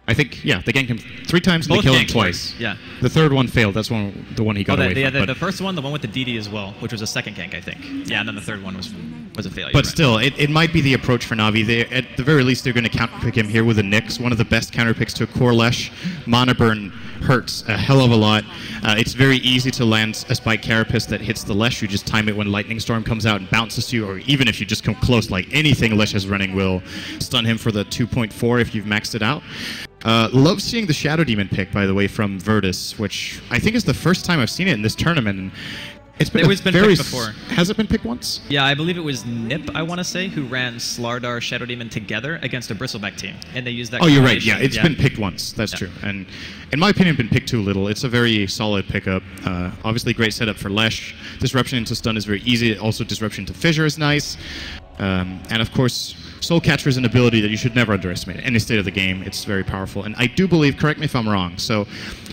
I think, yeah, they ganked him 3 times and they killed him twice. Yeah. The third one failed. That's the one he got away from. The first one, the one with the DD as well, which was a second gank, I think. Yeah, and then the third one was a failure. But still, it might be the approach for Na'Vi. At the very least, they're going to counterpick him here with a Nyx, one of the best counterpicks to a core Lesh. Mana burn hurts a hell of a lot. It's very easy to land a Spike Carapace that hits the Lesh. You just time it when Lightning Storm comes out and bounces you, or even if you just come close, like anything Lesh is running will stun him for the 2.4 if you've maxed it out. Love seeing the Shadow Demon pick, by the way, from Virtus, which I think is the first time I've seen it in this tournament. And it's been picked before. Has it been picked once? Yeah, I believe it was Nip, I want to say, who ran Slardar Shadow Demon together against a Bristleback team, and they used that. Oh, you're right. Yeah, it's been picked once. That's true. And in my opinion, been picked too little. It's a very solid pickup. Obviously, great setup for Lesh. Disruption into stun is very easy. Also, disruption to fissure is nice. And of course, Soul Catcher is an ability that you should never underestimate. In any state of the game, it's very powerful. And I do believe, correct me if I'm wrong, so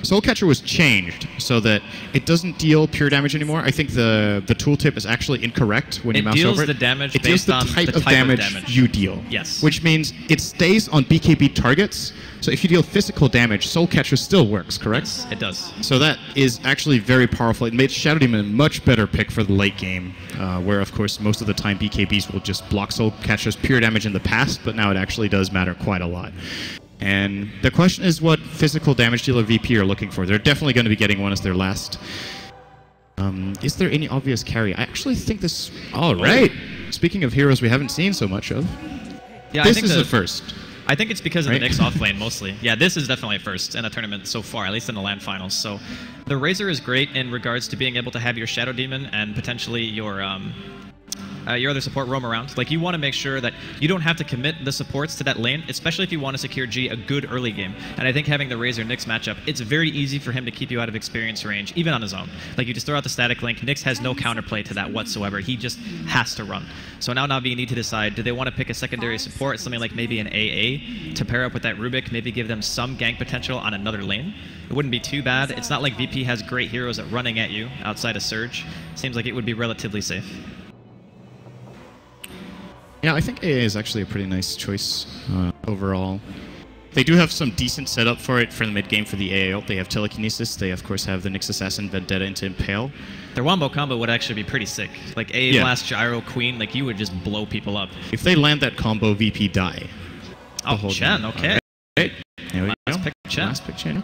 Soul Catcher was changed so that it doesn't deal pure damage anymore. I think the tooltip is actually incorrect when you mouse over it. It deals the damage based on the type of damage you deal. Yes. Which means it stays on BKB targets. So if you deal physical damage, Soul Catcher still works, correct? Yes, it does. So that is actually very powerful. It made Shadow Demon a much better pick for the late game, where, of course, most of the time BKBs will just block Soul Catcher's pure damage in the past, but now it actually does matter quite a lot. And the question is what physical damage dealer VP are looking for. They're definitely going to be getting one as their last. Is there any obvious carry? I actually think this... All right. Speaking of heroes we haven't seen so much of, yeah, this is the first. I think it's because of the Nyx offlane mostly. Yeah, this is definitely a first in a tournament so far, at least in the LAN finals. So the Razor is great in regards to being able to have your Shadow Demon and potentially your other support roam around. Like, you want to make sure that you don't have to commit the supports to that lane, especially if you want to secure G a good early game. And I think having the Razor Nyx matchup, it's very easy for him to keep you out of experience range, even on his own. Like, you just throw out the static link, Nyx has no counterplay to that whatsoever. He just has to run. So now Na'Vi need to decide, do they want to pick a secondary support, something like maybe an AA, to pair up with that Rubik, maybe give them some gank potential on another lane? It wouldn't be too bad. It's not like VP has great heroes at running at you outside of Surge. Seems like it would be relatively safe. Yeah, I think AA is actually a pretty nice choice overall. They do have some decent setup for it for the mid game for the AA ult. They have Telekinesis. They, of course, have the Nyx Assassin, Vendetta into Impale. Their wombo combo would actually be pretty sick. Like AA Blast, Gyro, Queen, like you would just blow people up. If they land that combo, VP die. Oh, Chen, okay. Right. There we go. Pick Chen. Last pick Chen.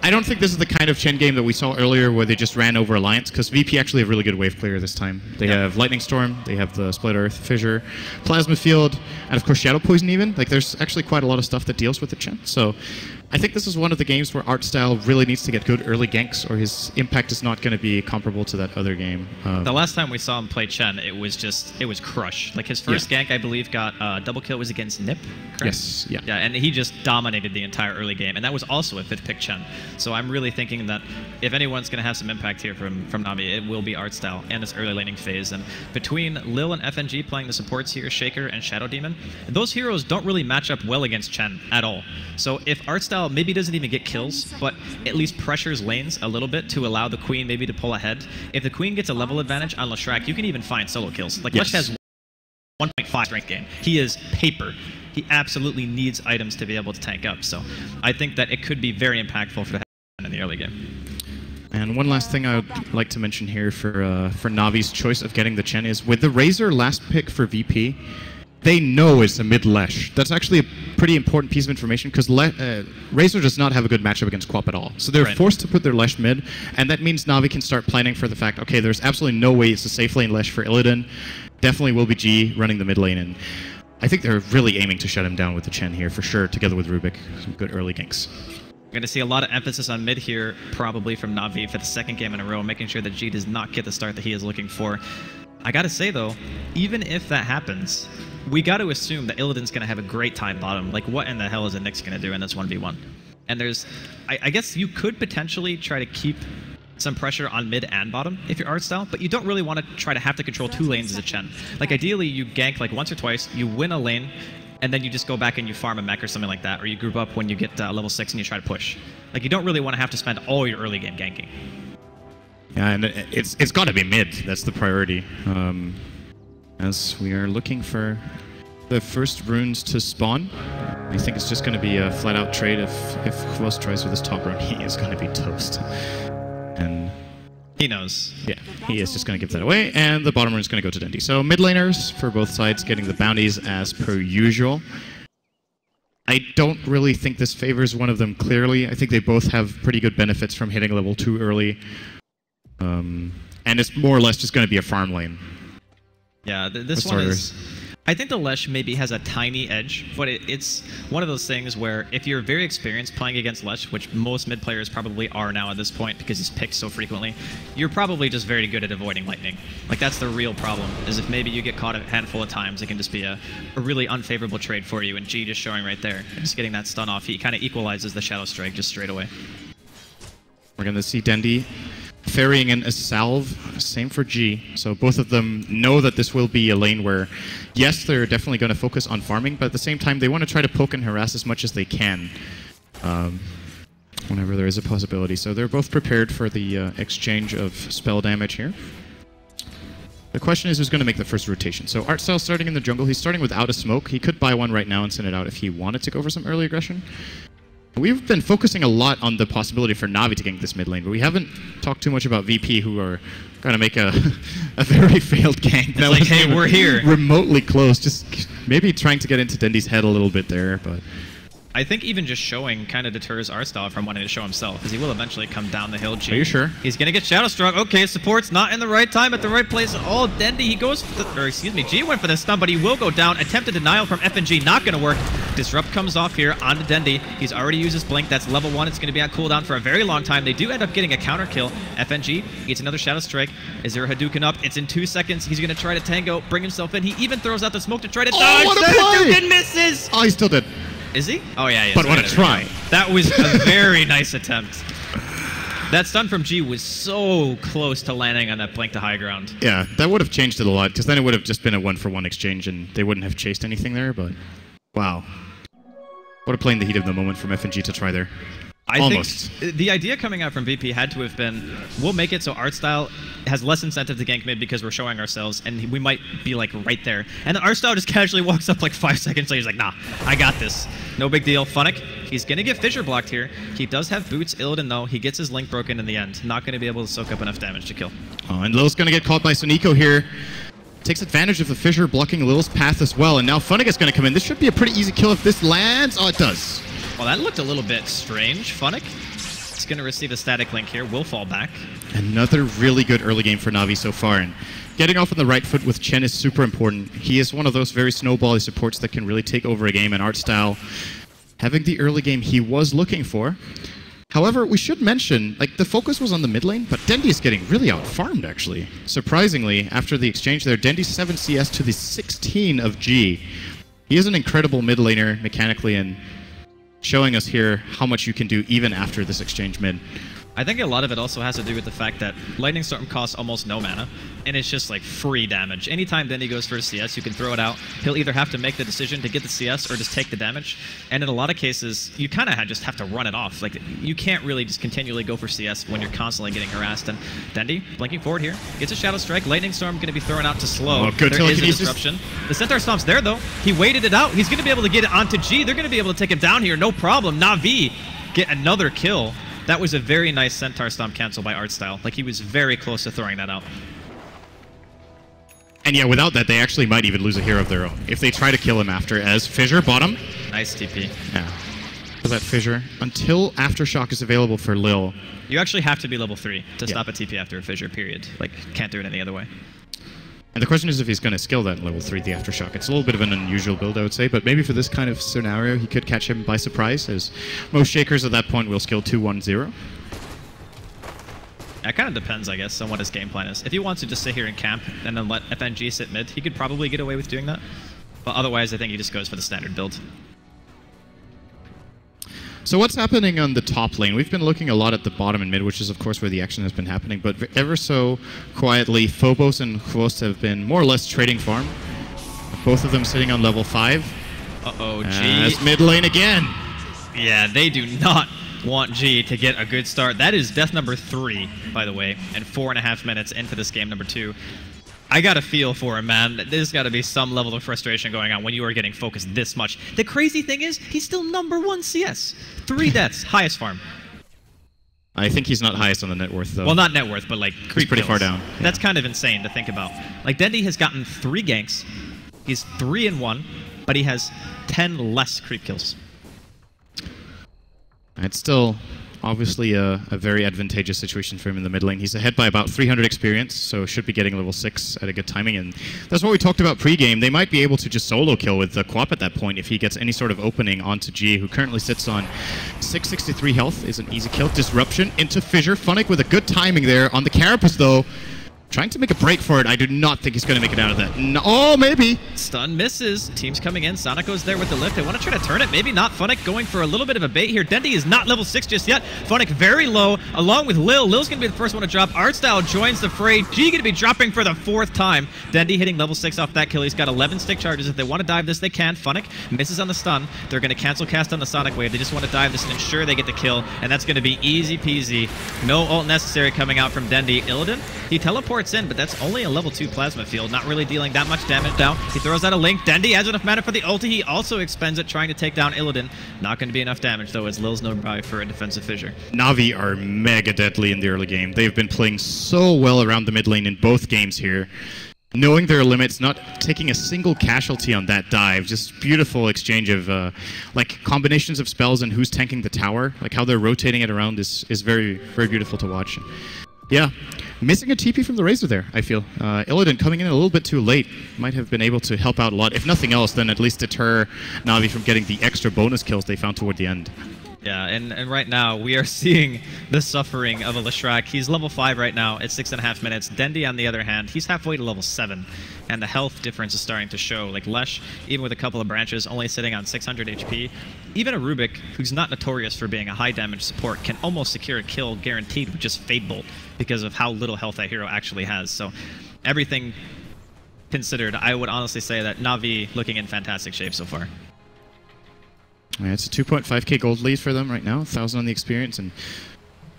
I don't think this is the kind of Chen game that we saw earlier where they just ran over Alliance, because VP actually have really good wave clear this time. They have Lightning Storm, they have the Split Earth, Fissure, Plasma Field, and of course Shadow Poison even. Like, there's actually quite a lot of stuff that deals with the Chen. So I think this is one of the games where Art Style really needs to get good early ganks, or his impact is not going to be comparable to that other game. The last time we saw him play Chen, it was crush. Like, his first gank, I believe, got double kill was against Nip, correct? Yes, yeah. Yeah, and he just dominated the entire early game, and that was also a 5th pick Chen. So I'm really thinking that if anyone's going to have some impact here from Na'Vi, it will be Art Style and this early laning phase. And between Lil and FNG playing the supports here, Shaker and Shadow Demon, those heroes don't really match up well against Chen at all. So if Art Style maybe doesn't even get kills, but at least pressures lanes a little bit to allow the Queen maybe to pull ahead. If the Queen gets a level advantage on Leshrac, you can even find solo kills. Like, Lesh has 1.5 strength gain. He is paper. He absolutely needs items to be able to tank up. So I think that it could be very impactful for the in the early game. And one last thing I would like to mention here for Na'Vi's choice of getting the Chen is, with the Razor last pick for VP, they know it's a mid-Lesh. That's actually a pretty important piece of information, because Razor does not have a good matchup against Quap at all. So they're forced to put their Lesh mid, and that means Na'Vi can start planning for the fact, okay, there's absolutely no way it's a safe lane Lesh for Illidan. Definitely will be G running the mid lane, and I think they're really aiming to shut him down with the Chen here, for sure, together with Rubik. Some good early ganks. We're going to see a lot of emphasis on mid here, probably from Na'Vi for the second game in a row, making sure that G does not get the start that he is looking for. I gotta say, though, even if that happens, we got to assume that Illidan's going to have a great time bottom. Like, what in the hell is a Nyx going to do in this 1v1? And there's... I guess you could potentially try to keep some pressure on mid and bottom if you're Art Style, but you don't really want to try to have to control 2 lanes as a Chen. Like, ideally, you gank like once or twice, you win a lane, and then you just go back and you farm a mech or something like that, or you group up when you get level 6 and you try to push. Like, you don't really want to have to spend all your early game ganking. Yeah, and it's got to be mid. That's the priority. As we are looking for the first runes to spawn. I think it's just going to be a flat-out trade. If Kvos tries with his top run, he is going to be toast. And he knows. Yeah, he is just going to give that away, and the bottom run is going to go to Dendy. So mid laners for both sides getting the bounties as per usual. I don't really think this favors one of them clearly. I think they both have pretty good benefits from hitting level 2 early. And it's more or less just going to be a farm lane. Yeah, this one is... I think the Lesh maybe has a tiny edge, but it's one of those things where if you're very experienced playing against Lesh, which most mid players probably are now at this point because he's picked so frequently, you're probably just very good at avoiding lightning. Like, that's the real problem, is if maybe you get caught a handful of times, it can just be a really unfavorable trade for you, and G just showing right there, and just getting that stun off, he kind of equalizes the Shadow Strike just straight away. We're going to see Dendy ferrying in a salve, same for G. So both of them know that this will be a lane where, yes, they're definitely going to focus on farming, but at the same time, they want to try to poke and harass as much as they can whenever there is a possibility. So they're both prepared for the exchange of spell damage here. The question is who's going to make the first rotation. So Artstyle starting in the jungle. He's starting without a smoke. He could buy one right now and send it out if he wanted to go for some early aggression. We've been focusing a lot on the possibility for Navi to gank this mid lane, but we haven't talked too much about VP, who are going to make a very failed gank. It's like, hey, we're here. Remotely close, just maybe trying to get into Dendy's head a little bit there, but... I think even just showing kind of deters Artstyle from wanting to show himself, because he will eventually come down the hill. G. Are you sure? He's going to get Shadow Struck. Okay, support's not in the right time at the right place. Oh, Dendy, he goes for the, or excuse me, G went for the stun, but he will go down. Attempted denial from FNG, not going to work. Disrupt comes off here onto Dendy. He's already used his blink. That's level 1. It's going to be on cooldown for a very long time. They do end up getting a counter kill. FNG gets another Shadow Strike. Is there a Hadouken up? It's in 2 seconds. He's going to try to tango, bring himself in. He even throws out the smoke to try to dodge. What a the play! Hadouken misses! Oh, he still did. Is he? Oh, yeah, he is. But what a try. That was a very nice attempt. That stun from G was so close to landing on that blink to high ground. Yeah, that would have changed it a lot, because then it would have just been a 1-for-1 exchange, and they wouldn't have chased anything there, but... Wow. What a play in the heat of the moment from FNG to try there. Almost. Think the idea coming out from VP had to have been, we'll make it so Artstyle has less incentive to gank mid because we're showing ourselves, and we might be like right there. And then Artstyle just casually walks up like 5 seconds later. He's like, nah, I got this. No big deal. Funnick, he's going to get fissure blocked here. He does have boots. Illidan, though, he gets his link broken in the end. Not going to be able to soak up enough damage to kill. Oh, and Lil's going to get caught by Soniko here. Takes advantage of the fissure blocking Lil's path as well. And now Funnick is going to come in. This should be a pretty easy kill if this lands. Oh, it does. Well, that looked a little bit strange. Funnick is going to receive a static link here. Will fall back. Another really good early game for Navi so far. And getting off on the right foot with Chen is super important. He is one of those very snowbally supports that can really take over a game, and Artstyle having the early game he was looking for. However, we should mention, like, the focus was on the mid lane, but Dendy is getting really out-farmed, actually. Surprisingly, after the exchange there, Dendy's 7 CS to the 16 of G. He is an incredible mid laner mechanically, and showing us here how much you can do even after this exchange mid. I think a lot of it also has to do with the fact that Lightning Storm costs almost no mana, and it's just like free damage. Anytime Dendy goes for a CS, you can throw it out. He'll either have to make the decision to get the CS or just take the damage. And in a lot of cases, you kind of just have to run it off. Like, you can't really just continually go for CS when you're constantly getting harassed. And Dendy, blinking forward here, gets a Shadow Strike. Lightning Storm going to be thrown out to slow. Oh, good. There is a disruption. The Centaur Stomp's there, though. He waited it out. He's going to be able to get it onto G. They're going to be able to take him down here. No problem. Na'Vi get another kill. That was a very nice Centaur Stomp cancel by Artstyle. Like, he was very close to throwing that out. And yeah, without that, they actually might even lose a hero of their own if they try to kill him after, as Fissure bottom. Nice TP. Yeah. For that Fissure. Until Aftershock is available for Lil. You actually have to be level 3 to stop a TP after a Fissure, period. Like, can't do it any other way. And the question is if he's going to skill that in level 3, the Aftershock. It's a little bit of an unusual build, I would say, but maybe for this kind of scenario, he could catch him by surprise, as most Shakers at that point will skill 2-1-0. It kind of depends, I guess, on what his game plan is. If he wants to just sit here and camp and then let FNG sit mid, he could probably get away with doing that. But otherwise, I think he just goes for the standard build. So what's happening on the top lane? We've been looking a lot at the bottom and mid, which is of course where the action has been happening, but ever so quietly, Phobos and Kvos have been more or less trading farm. Both of them sitting on level 5. Uh-oh, G. As mid lane again. Yeah, they do not want G to get a good start. That is death number 3, by the way, and 4.5 minutes into this game number 2. I got a feel for him, man. There's got to be some level of frustration going on when you are getting focused this much. The crazy thing is, he's still #1 CS. 3 deaths, highest farm. I think he's not highest on the net worth, though. Well, not net worth, but like creep he's pretty kills. far down. Yeah. That's kind of insane to think about. Like, Dendi has gotten 3 ganks. He's 3-1, but he has 10 less creep kills. It's still obviously a very advantageous situation for him in the mid lane. He's ahead by about 300 experience, so should be getting level 6 at a good timing. And that's what we talked about pre-game. They might be able to just solo kill with the Quap at that point if he gets any sort of opening onto G, who currently sits on 663 health. Is an easy kill. Disruption into Fissure. Funnick with a good timing there. On the Carapace, though, trying to make a break for it. I do not think he's going to make it out of that. No, oh, maybe. Stun misses. Team's coming in. Sonico's there with the lift. They want to try to turn it. Maybe not. Funnick going for a little bit of a bait here. Dendi is not level 6 just yet. Funnick very low, along with Lil. Lil's going to be the first one to drop. Artstyle joins the fray. G going to be dropping for the 4th time. Dendi hitting level 6 off that kill. He's got 11 stick charges. If they want to dive this, they can. Funnick misses on the stun. They're going to cancel cast on the Sonic Wave. They just want to dive this and ensure they get the kill, and that's going to be easy peasy. No ult necessary coming out from Dendi. Illidan, he teleports in, but that's only a level 2 plasma field, not really dealing that much damage down. He throws out a link. Dendi has enough mana for the ulti. He also expends it trying to take down Illidan. Not going to be enough damage, though, as Lil's nearby for a defensive fissure. Na'Vi are mega deadly in the early game. They've been playing so well around the mid lane in both games here. Knowing their limits, not taking a single casualty on that dive. Just beautiful exchange of like combinations of spells and who's tanking the tower. Like how they're rotating it around is very, very beautiful to watch. Yeah, missing a TP from the Razor there, I feel. Illidan coming in a little bit too late. Might have been able to help out a lot. If nothing else, then at least deter Na'Vi from getting the extra bonus kills they found toward the end. Yeah, and right now we are seeing the suffering of a Leshrac. He's level 5 right now at 6.5 minutes. Dendi, on the other hand, he's halfway to level 7. And the health difference is starting to show. Like Lesh, even with a couple of branches, only sitting on 600 HP. Even a Rubik, who's not notorious for being a high damage support, can almost secure a kill guaranteed with just Fade Bolt because of how little health that hero actually has. So everything considered, I would honestly say that Na'Vi looking in fantastic shape so far. Yeah, it's a 2.5k gold lead for them right now, 1,000 on the experience, and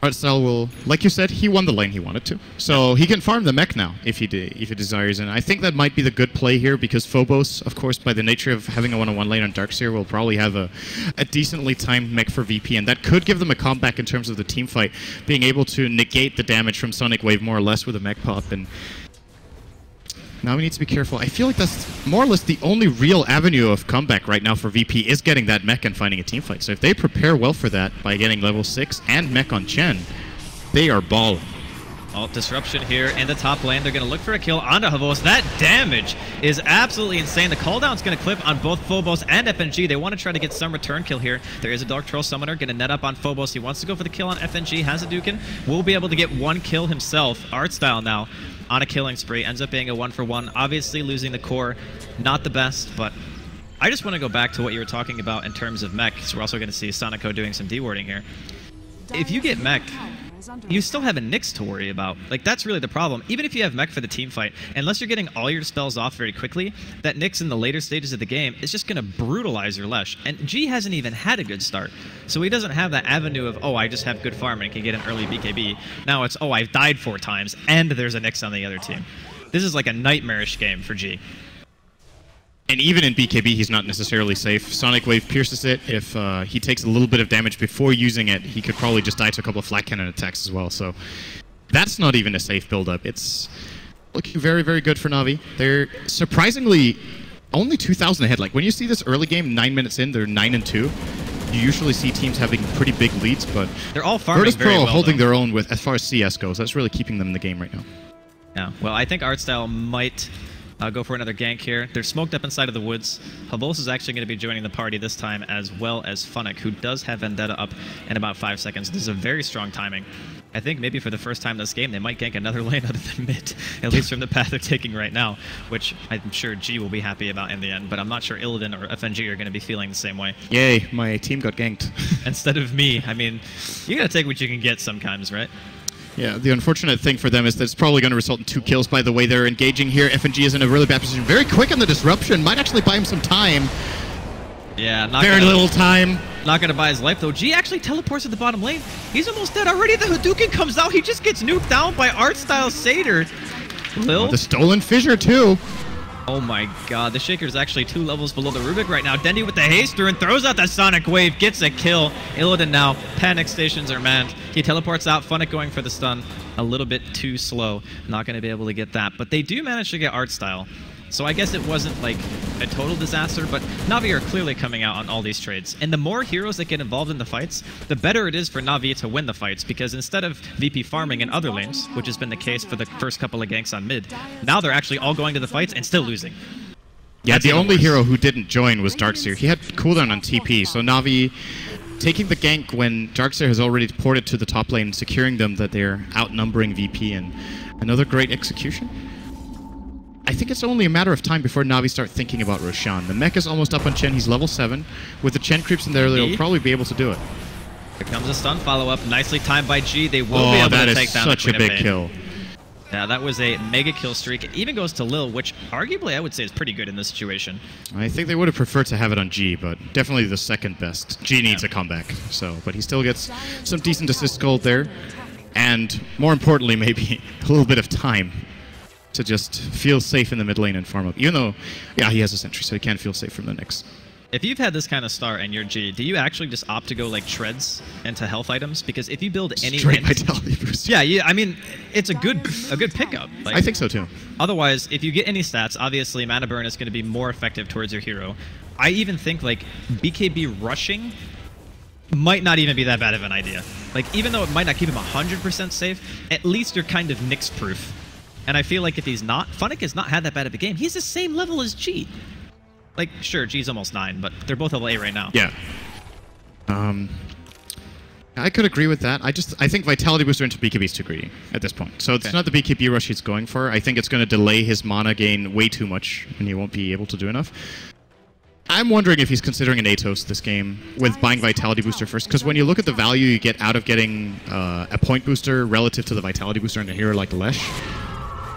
Artstyle will, like you said, he won the lane he wanted to. So he can farm the mech now if he desires, and I think that might be the good play here because Phobos, of course, by the nature of having a one-on-one lane on Darkseer, will probably have a decently timed mech for VP, and that could give them a comeback in terms of the team fight, being able to negate the damage from Sonic Wave more or less with a mech pop. And now we need to be careful. I feel like that's more or less the only real avenue of comeback right now for VP is getting that mech and finding a team fight. So if they prepare well for that by getting level 6 and mech on Chen, they are balling. Ult disruption here in the top lane. They're going to look for a kill onto Havos. That damage is absolutely insane. The cooldown's going to clip on both Phobos and FNG. They want to try to get some return kill here. There is a Dark Troll Summoner going to net up on Phobos. He wants to go for the kill on FNG. Has a Dukin. Will be able to get 1 kill himself. Artstyle now on a killing spree. Ends up being a 1-for-1. Obviously losing the core. Not the best, but I just want to go back to what you were talking about in terms of mech. So we're also going to see Sonico doing some dewarding here. If you get mech, you still have a Nyx to worry about. Like, that's really the problem. Even if you have mech for the team fight, unless you're getting all your spells off very quickly, that Nyx in the later stages of the game is just going to brutalize your Lesh. And G hasn't even had a good start. So he doesn't have that avenue of, oh, I just have good farm and can get an early BKB. Now it's, oh, I've died 4 times, and there's a Nyx on the other team. This is like a nightmarish game for G. And even in BKB, he's not necessarily safe. Sonic Wave pierces it. If he takes a little bit of damage before using it, he could probably just die to a couple of flat cannon attacks as well. So that's not even a safe build-up. It's looking very, very good for Na'Vi. They're surprisingly only 2,000 ahead. Like, when you see this early game, 9 minutes in, they're 9-2. You usually see teams having pretty big leads, but they're all farming Virtus.Pro very well, holding though. their own with as far as CS goes. That's really keeping them in the game right now. Yeah, well, I think Artstyle might go for another gank here. They're smoked up inside of the woods. Havos is actually going to be joining the party this time, as well as Funnick, who does have Vendetta up in about 5 seconds. This is a very strong timing. I think maybe for the first time this game, they might gank another lane other than mid, at least from the path they're taking right now, which I'm sure G will be happy about in the end, but I'm not sure Illidan or FNG are going to be feeling the same way. Yay, my team got ganked. Instead of me. I mean, you got to take what you can get sometimes, right? Yeah, the unfortunate thing for them is that it's probably going to result in 2 kills by the way they're engaging here. FNG is in a really bad position. Very quick on the disruption. Might actually buy him some time. Yeah, very little time. Not going to buy his life, though. G actually teleports to the bottom lane. He's almost dead already. The Hadouken comes out. He just gets nuked down by Artstyle Satyr. Lil? The stolen fissure too. Oh my god, the Shaker's actually 2 levels below the Rubik right now. Dendi with the haste through and throws out that Sonic Wave, gets a kill. Illidan now, panic stations are manned. He teleports out, Funnick going for the stun. A little bit too slow, not going to be able to get that. But they do manage to get art style. So I guess it wasn't like a total disaster, but Na'Vi are clearly coming out on all these trades. And the more heroes that get involved in the fights, the better it is for Na'Vi to win the fights, because instead of VP farming in other lanes, which has been the case for the first couple of ganks on mid, now they're actually all going to the fights and still losing. Yeah, That's the only hero who didn't join was Darkseer. He had cooldown on TP, so Na'Vi taking the gank when Darkseer has already ported to the top lane, securing them that they're outnumbering VP, and another great execution. I think it's only a matter of time before Na'Vi start thinking about Roshan. The mech is almost up on Chen. He's level 7. With the Chen creeps in there, they'll probably be able to do it. Here comes a stun follow-up. Nicely timed by G. They will be able to take down the such a big kill. Yeah, that was a mega kill streak. It even goes to Lil, which arguably I would say is pretty good in this situation. I think they would have preferred to have it on G, but definitely the second best. G needs a comeback, but he still gets some decent assist gold there. And more importantly, maybe a little bit of time to just feel safe in the mid lane and farm up. Even though, yeah, he has a sentry, so he can't feel safe from the Nyx. If you've had this kind of start and you're G, do you actually just opt to go like shreds into health items? Because if you build any straight vitality boost. Yeah, I mean, it's a good pickup. Like, I think so too. Otherwise, if you get any stats, obviously mana burn is going to be more effective towards your hero. I even think like BKB rushing might not even be that bad of an idea. Like, even though it might not keep him 100% safe, at least you're kind of Nyx proof. And I feel like if he's not, Funnick has not had that bad of a game. He's the same level as G. Like, sure, G's almost 9, but they're both level 8 right now. Yeah. I could agree with that. I think Vitality Booster into BKB is too greedy at this point. So it's not the BKB rush he's going for. I think it's going to delay his mana gain way too much, and he won't be able to do enough. I'm wondering if he's considering an Atos this game with buying Vitality Booster first, because when you look at the value you get out of getting a point booster relative to the Vitality Booster on a hero like Lesh,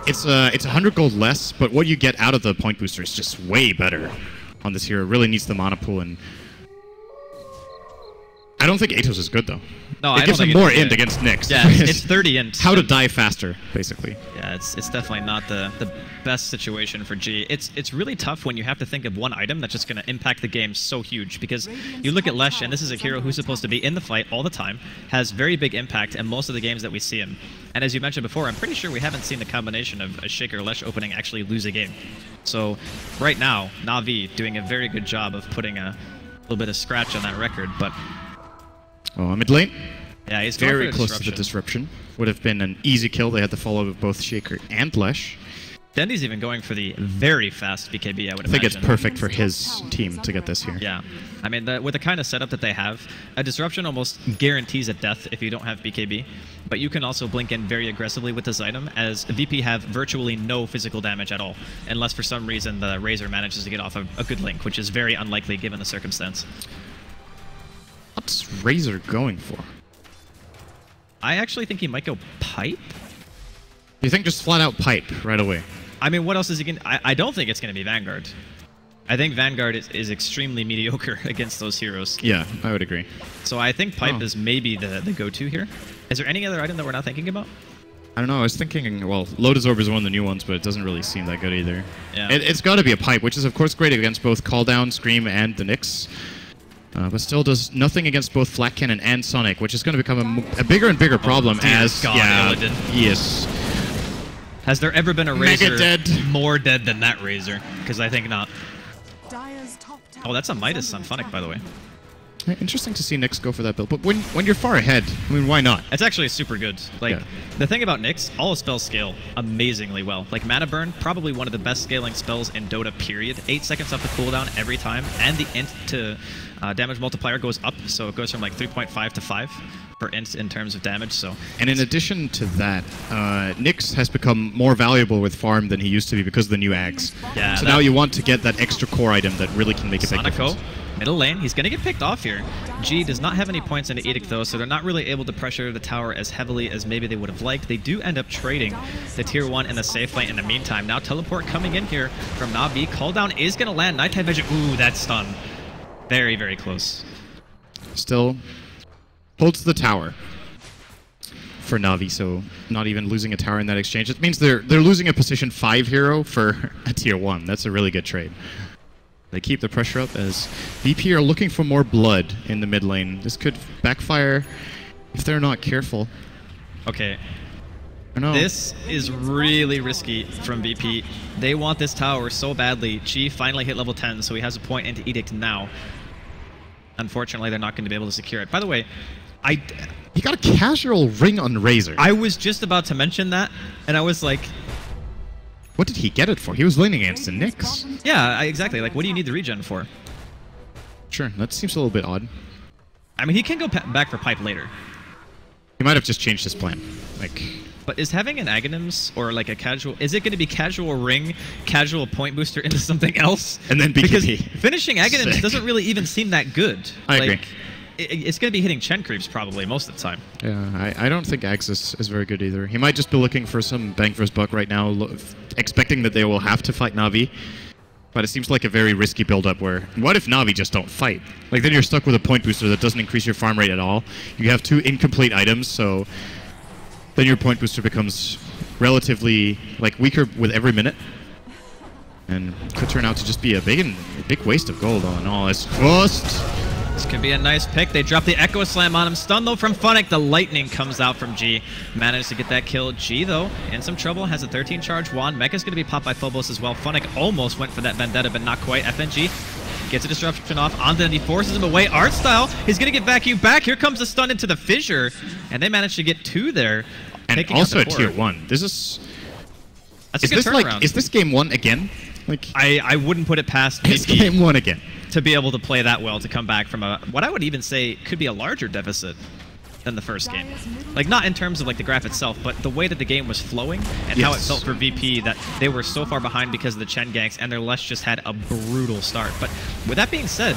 it's 100 gold less, but what you get out of the point booster is just way better on this hero. It really needs the mana pool, and I don't think Atos is good though. No, it gives him more int against Nyx. Yeah, it's 30 int. How to die faster, basically. Yeah, it's definitely not the best situation for G. It's really tough when you have to think of one item that's just going to impact the game so huge, because you look at Lesh, and this is a hero who's supposed to be in the fight all the time, has very big impact in most of the games that we see him. And as you mentioned before, I'm pretty sure we haven't seen the combination of a Shaker Lesh opening actually lose a game. So right now, Na'Vi doing a very good job of putting a little bit of scratch on that record, but oh, mid lane. Yeah, he's very close to the disruption. Would have been an easy kill. They had to follow both Shaker and Lesh. Dendi's even going for the very fast BKB, I would imagine. I think it's perfect for his team to get this here. Yeah. I mean, with the kind of setup that they have, a disruption almost guarantees a death if you don't have BKB. But you can also blink in very aggressively with this item, as VP have virtually no physical damage at all, unless for some reason the Razor manages to get off a good link, which is very unlikely given the circumstance. What's Razor going for? I actually think he might go pipe. You think just flat out pipe right away? I mean, what else is he going to... I don't think it's going to be Vanguard. I think Vanguard is extremely mediocre against those heroes. Yeah, I would agree. So I think pipe is maybe the go-to here. Is there any other item that we're not thinking about? I don't know. I was thinking, well, Lotus Orb is one of the new ones, but it doesn't really seem that good either. Yeah. It's got to be a pipe, which is, of course, great against both Call Down, Scream, and the Nyx. But still does nothing against both Flat Cannon and Sonic, which is going to become a bigger and bigger problem as... God, yeah, yes. Has there ever been a Razor more dead than that Razor? Because I think not. Oh, that's a Midas on Funnick, by the way. Interesting to see Nyx go for that build, but when you're far ahead, I mean, why not? It's actually super good. Like, the thing about Nyx, all his spells scale amazingly well. Like, Mana Burn, probably one of the best scaling spells in Dota, period. 8 seconds off the cooldown every time, and the int to damage multiplier goes up, so it goes from like 3.5 to 5 per int in terms of damage. So, and in addition to that, Nyx has become more valuable with farm than he used to be because of the new Ags. Yeah, so now you want to get that extra core item that really can make a big difference. Middle lane, he's going to get picked off here. G does not have any points into Edict though, so they're not really able to pressure the tower as heavily as maybe they would have liked. They do end up trading the tier 1 and the safe lane in the meantime. Now teleport coming in here from Na'Vi. Call down is going to land. Nighttime Vision. Ooh, that stun. Very, very close. Still holds the tower. for Na'Vi, so not even losing a tower in that exchange. It means they're losing a position 5 hero for a tier 1. That's a really good trade. They keep the pressure up as VP are looking for more blood in the mid lane. This could backfire if they're not careful. Okay. This is really risky from VP. They want this tower so badly. G finally hit level 10, so he has a point into Edict now. Unfortunately, they're not going to be able to secure it. By the way, he got a casual ring on Razor. I was just about to mention that, and I was like... What did he get it for? He was laning against the Nyx. Yeah, exactly. Like, what do you need the regen for? Sure, that seems a little bit odd. I mean, he can go back for pipe later. He might have just changed his plan. Like... But is having an Aghanims or like a casual... Is it going to be casual ring, casual point booster into something else? And then BKB. Because finishing Aghanims doesn't really even seem that good. I agree. It's going to be hitting Chen creeps probably most of the time. Yeah, I don't think Axis is very good either. He might just be looking for some bang for his buck right now, expecting that they will have to fight Na'Vi. But it seems like a very risky build-up where... What if Na'Vi just don't fight? Like, then you're stuck with a point booster that doesn't increase your farm rate at all. You have 2 incomplete items, so... Then your point booster becomes relatively like weaker with every minute, and could turn out to just be a big waste of gold all in all. It's first. This could be a nice pick. They drop the Echo Slam on him. Stun though from Funnick. The lightning comes out from G. Manages to get that kill. G though in some trouble. Has a 13 charge wand. Mecha's going to be popped by Phobos as well. Funnick almost went for that Vendetta, but not quite. FNG gets a disruption off. Onto and he forces him away. Art style. He's going to get vacuumed back. Here comes the stun into the fissure, and they managed to get 2 there. And also a tier 1. This is... That's a good turnaround. Like, is this game 1 again? Like, I wouldn't put it past it's game 1 again. To be able to play that well, to come back from a... What I would even say could be a larger deficit than the first game. Like, not in terms of like the graph itself, but the way that the game was flowing and how it felt for VP, that they were so far behind because of the Chen ganks, and their Lush just had a brutal start. But with that being said,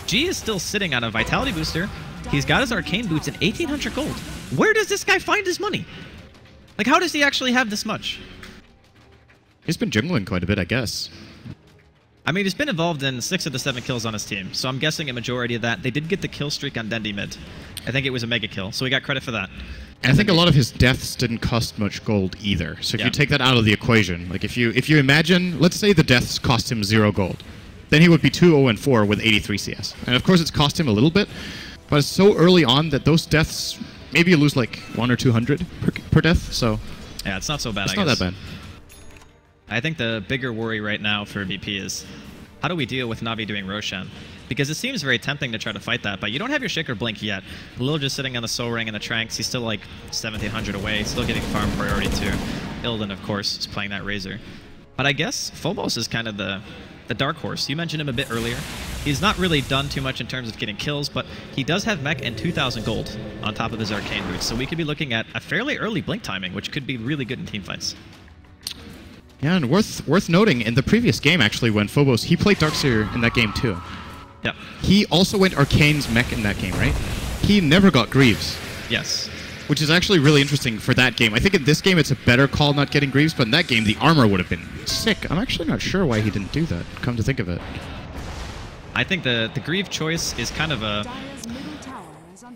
G is still sitting on a Vitality booster. He's got his Arcane Boots and 1,800 gold. Where does this guy find his money? Like, how does he actually have this much? He's been jungling quite a bit, I guess. I mean, he's been involved in 6 of the 7 kills on his team, so I'm guessing a majority of that. They did get the kill streak on Dendi mid. I think it was a mega kill, so we got credit for that. And I think a lot of his deaths didn't cost much gold either. So if you take that out of the equation, like if you imagine, let's say the deaths cost him 0 gold, then he would be 2-0-4 with 83 CS. And of course, it's cost him a little bit, but it's so early on that those deaths, maybe you lose like 100 or 200 per death. So yeah, it's not so bad. It's not that bad. I think the bigger worry right now for VP is how do we deal with Na'Vi doing Roshan? Because it seems very tempting to try to fight that, but you don't have your Shaker Blink yet. Lil just sitting on the Soul Ring and the Tranks. He's still like 1,700 away, still getting farm priority too. Illidan, of course, is playing that Razor. But I guess Phobos is kind of the dark horse. You mentioned him a bit earlier. He's not really done too much in terms of getting kills, but he does have mech and 2,000 gold on top of his Arcane Boots, so we could be looking at a fairly early Blink timing, which could be really good in teamfights. Yeah, and worth noting, in the previous game, actually, when Phobos, he played Darkseer in that game too. Yep. He also went Arcane's mech in that game, right? He never got Greaves. Yes. Which is actually really interesting for that game. I think in this game it's a better call not getting Greaves, but in that game the armor would have been sick. I'm actually not sure why he didn't do that, come to think of it. I think the Greave choice is kind of a...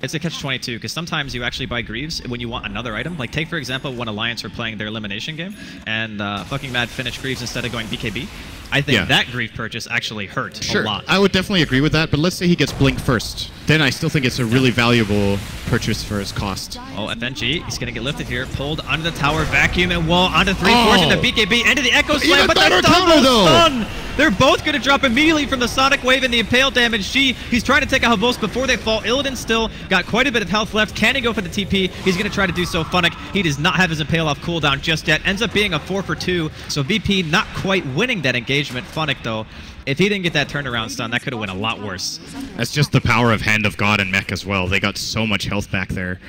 It's a catch-22, because sometimes you actually buy Greaves when you want another item. Like, take, for example, when Alliance were playing their elimination game, and fucking Mad finished Greaves instead of going BKB. I think that Greave purchase actually hurt a lot. I would definitely agree with that, but let's say he gets Blink first. Then I still think it's a really valuable purchase for his cost. Oh, FNG, he's going to get lifted here, pulled onto the tower, vacuum, and wall onto 3-4 into BKB, into the Echo Slam, but that's double stun! They're both going to drop immediately from the Sonic Wave and the Impale damage. He's trying to take a Habos before they fall. Illidan still got quite a bit of health left. Can he go for the TP? He's going to try to do so. Funnick, he does not have his Impale off cooldown just yet. Ends up being a 4-for-2, so VP not quite winning that engagement. Funnick, though, if he didn't get that turnaround stun, that could have went a lot worse. That's just the power of Hand of God and mech as well. They got so much health back there.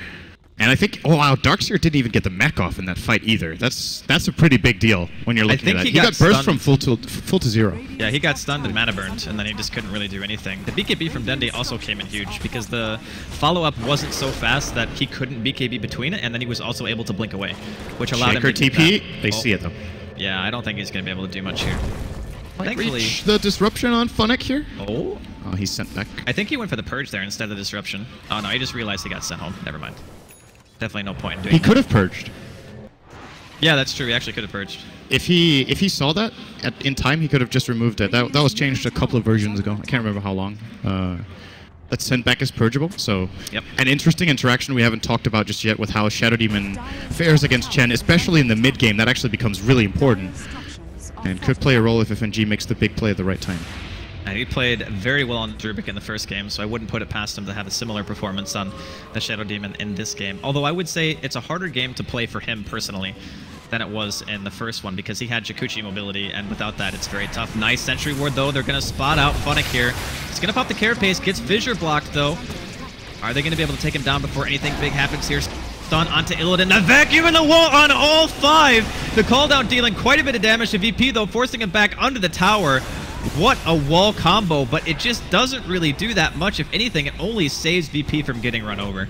And I think, oh wow, Darkseer didn't even get the mech off in that fight either. That's a pretty big deal when you're looking at that. He got burst from full to 0. Yeah, he got stunned and mana burned, and then he just couldn't really do anything. The BKB from Dendi also came in huge because the follow-up wasn't so fast that he couldn't BKB between it, and then he was also able to blink away, which allowed him to TP. They see it though. Yeah, I don't think he's going to be able to do much here. Might reach the disruption on Funnick here. Oh, he's sent back. I think he went for the purge there instead of the disruption. Oh no, he just realized he got sent home. Never mind. Definitely no point in doing He that. could have purged. Yeah, that's true. He actually could have purged. If he saw that in time, he could have just removed it. That was changed a couple of versions ago. I can't remember how long. That's sent back as purgeable. So an interesting interaction we haven't talked about just yet with how Shadow Demon fares against Chen, especially in the mid game. That actually becomes really important and could play a role if FNG makes the big play at the right time. And he played very well on Drubic in the first game, so I wouldn't put it past him to have a similar performance on the Shadow Demon in this game. Although I would say it's a harder game to play for him personally than it was in the first one, because he had Jikuchi mobility, and without that, it's very tough. Nice Sentry Ward, though. They're going to spot out Funnick here. He's going to pop the Carapace, gets Fissure blocked, though. Are they going to be able to take him down before anything big happens here? Stun onto Illidan. The vacuum in the wall on all 5. The call down dealing quite a bit of damage to VP, though, forcing him back under the tower. What a wall combo, but it just doesn't really do that much. If anything, it only saves VP from getting run over.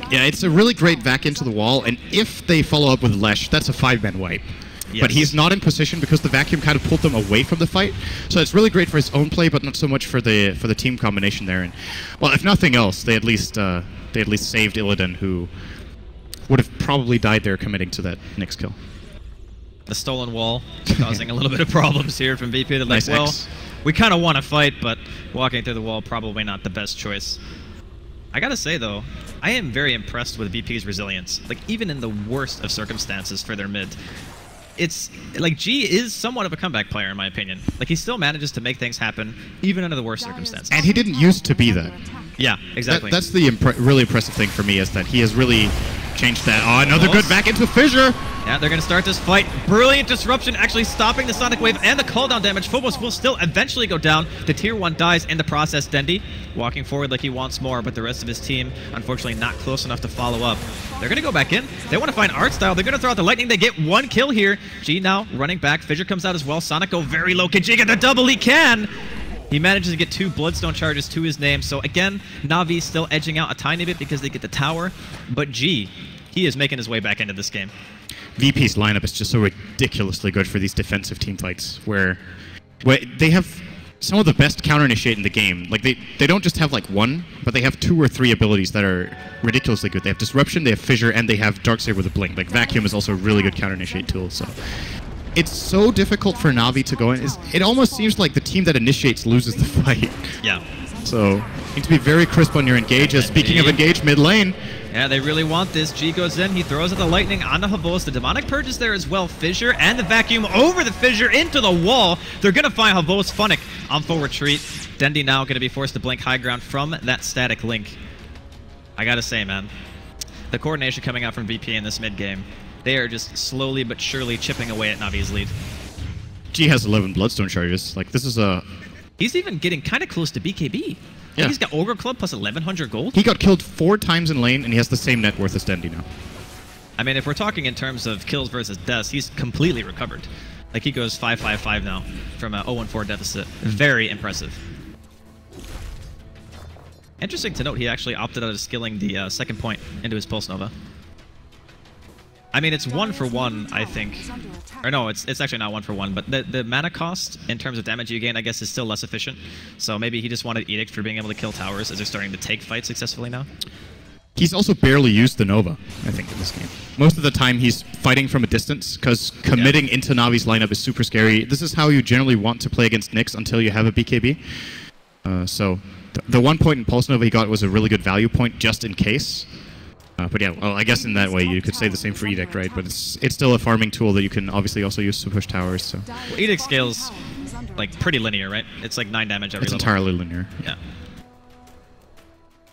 Yeah, it's a really great vac into the wall, and if they follow up with Lesh, that's a 5-man wipe. Yes. But he's not in position because the vacuum kind of pulled them away from the fight. So it's really great for his own play, but not so much for the team combination there. And well, if nothing else, they at least saved Illidan, who would have probably died there committing to that next kill. The stolen wall causing a little bit of problems here from VP. They're like, nice well, X. We kind of want to fight, but walking through the wall probably not the best choice. I gotta say, though, I am very impressed with VP's resilience. Like, even in the worst of circumstances for their mid, it's like G is somewhat of a comeback player, in my opinion. Like, he still manages to make things happen, even under the worst circumstances. And he didn't used to be that. Yeah, exactly. That's the really impressive thing for me, is that he has really changed that. Oh, another good back into Fissure! Yeah, they're going to start this fight. Brilliant disruption, actually stopping the Sonic Wave and the cooldown damage. Phobos will still eventually go down. The Tier 1 dies in the process. Dendi walking forward like he wants more, but the rest of his team, unfortunately, not close enough to follow up. They're going to go back in. They want to find art style. They're going to throw out the lightning. They get 1 kill here. G now running back. Fissure comes out as well. Sonic go very low. Can G get the double? He can! He manages to get 2 Bloodstone charges to his name. So again, Navi still edging out a tiny bit because they get the tower. But G, he is making his way back into this game. VP's lineup is just so ridiculously good for these defensive team fights, where they have some of the best counter-initiate in the game. Like, they don't just have, like, 1, but they have 2 or 3 abilities that are ridiculously good. They have Disruption, they have Fissure, and they have Darksaber with a Blink. Like, Vacuum is also a really good counter-initiate tool, so... It's so difficult for Navi to go in. It almost seems like the team that initiates loses the fight. Yeah. So, you need to be very crisp on your engages. Speaking of engage mid lane... Yeah, they really want this. G goes in, he throws out the lightning onto Havos. The demonic purge is there as well. Fissure and the vacuum over the Fissure into the wall. They're going to find Havos. Funnick on full retreat. Dendi now going to be forced to blink high ground from that static link. I gotta say, man, the coordination coming out from VP in this mid game, they are just slowly but surely chipping away at Navi's lead. G has 11 Bloodstone charges. Like, this is a... He's even getting kind of close to BKB. Yeah. He's got Ogre Club plus 1100 gold. He got killed 4 times in lane, and he has the same net worth as Dendi now. I mean, if we're talking in terms of kills versus deaths, he's completely recovered. Like, he goes 5-5-5 now from a 0-4 deficit. Very impressive. Interesting to note, he actually opted out of skilling the second point into his Pulse Nova. I mean, it's 1-for-1, I think. Or no, it's actually not 1-for-1, but the mana cost in terms of damage you gain, I guess, is still less efficient. So maybe he just wanted Edict for being able to kill towers as they're starting to take fights successfully now. He's also barely used the Nova, I think, in this game. Most of the time he's fighting from a distance, because committing into Navi's lineup is super scary. This is how you generally want to play against Nyx until you have a BKB. So the 1 point in Pulse Nova he got was a really good value point just in case. But yeah, well, I guess in that way you could say the same for Edict, right? But it's still a farming tool that you can obviously also use to push towers. So. Well, Edict scales like pretty linear, right? It's like 9 damage every level. It's entirely linear. Yeah.